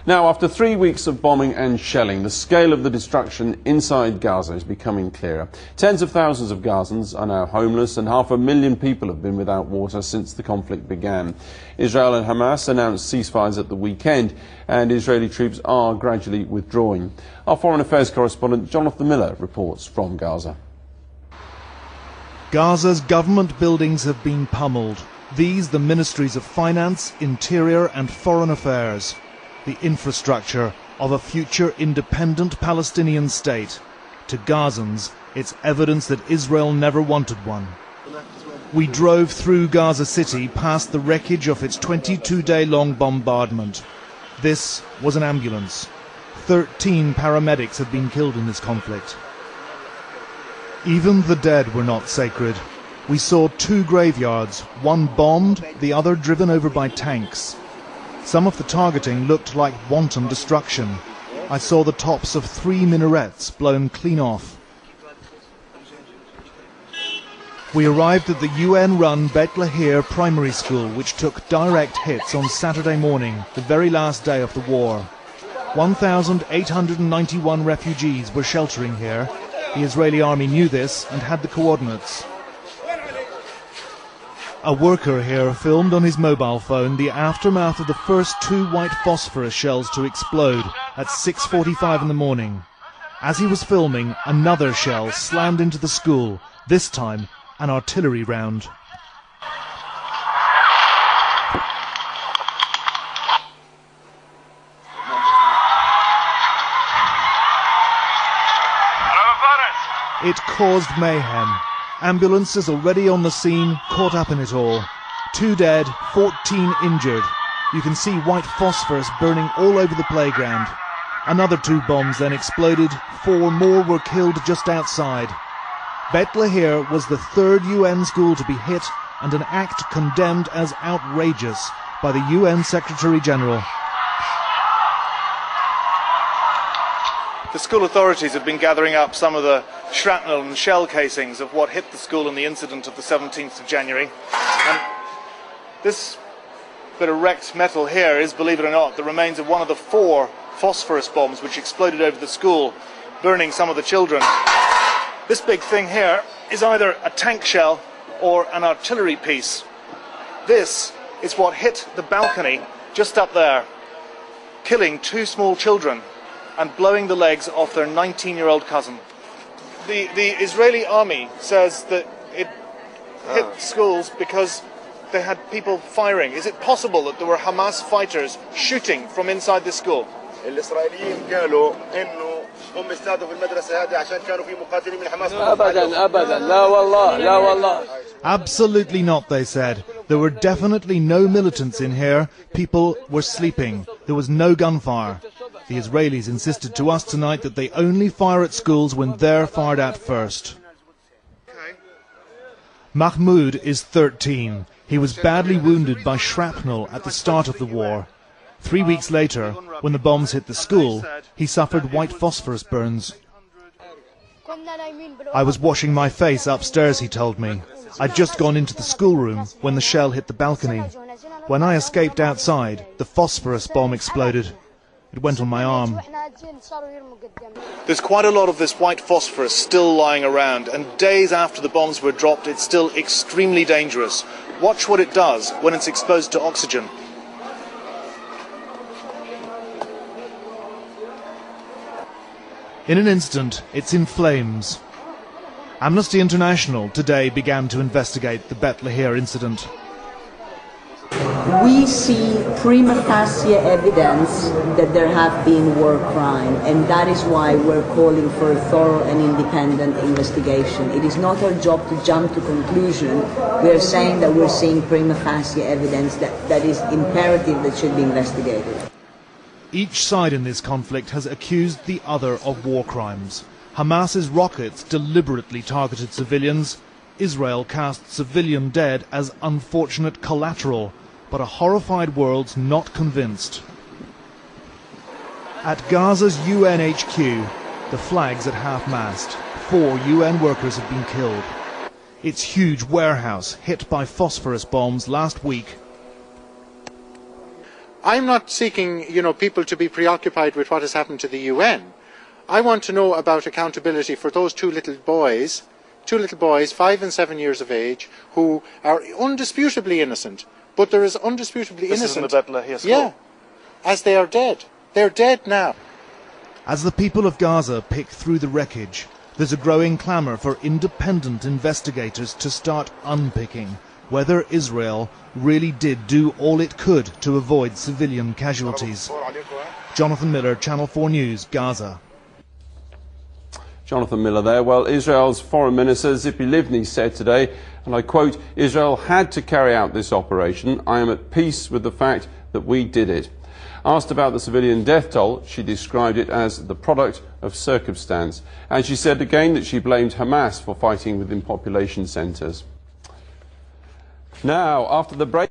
Now, after 3 weeks of bombing and shelling, the scale of the destruction inside Gaza is becoming clearer. Tens of thousands of Gazans are now homeless and 500,000 people have been without water since the conflict began. Israel and Hamas announced ceasefires at the weekend and Israeli troops are gradually withdrawing. Our Foreign Affairs correspondent Jonathan Miller reports from Gaza. Gaza's government buildings have been pummeled. These the ministries of Finance, Interior and Foreign Affairs. The infrastructure of a future independent Palestinian state. To Gazans, it's evidence that Israel never wanted one. We drove through Gaza City past the wreckage of its 22-day-long bombardment. This was an ambulance. 13 paramedics have been killed in this conflict. Even the dead were not sacred. We saw 2 graveyards, one bombed, the other driven over by tanks. Some of the targeting looked like wanton destruction. I saw the tops of 3 minarets blown clean off. We arrived at the UN-run Bet Lahir primary school, which took direct hits on Saturday morning, the very last day of the war. 1,891 refugees were sheltering here. The Israeli army knew this and had the coordinates. A worker here filmed on his mobile phone the aftermath of the first 2 white phosphorus shells to explode at 6:45 in the morning. As he was filming, another shell slammed into the school, this time an artillery round. It caused mayhem. Ambulances already on the scene, caught up in it all. 2 dead, 14 injured. You can see white phosphorus burning all over the playground. Another 2 bombs then exploded. 4 more were killed just outside. Bet Lahir was the 3rd UN school to be hit and an act condemned as outrageous by the UN Secretary General. The school authorities have been gathering up some of the shrapnel and shell casings of what hit the school in the incident of the 17th of January. And this bit of wrecked metal here is, believe it or not, the remains of one of the 4 phosphorus bombs which exploded over the school, burning some of the children. This big thing here is either a tank shell or an artillery piece. This is what hit the balcony just up there, killing 2 small children and blowing the legs off their 19-year-old cousin. The Israeli army says that it hit schools because they had people firing. Is it possible that there were Hamas fighters shooting from inside this school? Absolutely not, they said. There were definitely no militants in here. People were sleeping. There was no gunfire. The Israelis insisted to us tonight that they only fire at schools when they're fired at first. Mahmoud is 13. He was badly wounded by shrapnel at the start of the war. 3 weeks later, when the bombs hit the school, he suffered white phosphorus burns. I was washing my face upstairs, he told me. I'd just gone into the schoolroom when the shell hit the balcony. When I escaped outside, the phosphorus bomb exploded. It went on my arm. There's quite a lot of this white phosphorus still lying around, and days after the bombs were dropped, it's still extremely dangerous. Watch what it does when it's exposed to oxygen. In an instant, it's in flames. Amnesty International today began to investigate the Bet Lahir incident. We see prima facie evidence that there have been war crime, and that is why we're calling for a thorough and independent investigation. It is not our job to jump to conclusion. We are saying that we're seeing prima facie evidence that is imperative that should be investigated. Each side in this conflict has accused the other of war crimes. Hamas's rockets deliberately targeted civilians. Israel cast civilian dead as unfortunate collateral, but a horrified world's not convinced. At Gaza's UN HQ, the flag's at half-mast. 4 UN workers have been killed. Its huge warehouse hit by phosphorus bombs last week. I'm not seeking, people to be preoccupied with what has happened to the UN. I want to know about accountability for those two little boys, 5 and 7 years of age, who are undisputably innocent. But there is undisputably innocent. This is in the Bethlehem school. Yeah, as they are dead. They're dead now. As the people of Gaza pick through the wreckage, there's a growing clamour for independent investigators to start unpicking whether Israel really did do all it could to avoid civilian casualties. Jonathan Miller, Channel 4 News, Gaza. Jonathan Miller there. Well, Israel's Foreign Minister Tzipi Livni said today, and I quote, "Israel had to carry out this operation. I am at peace with the fact that we did it." Asked about the civilian death toll, she described it as the product of circumstance. And she said again that she blamed Hamas for fighting within population centres. Now, after the break...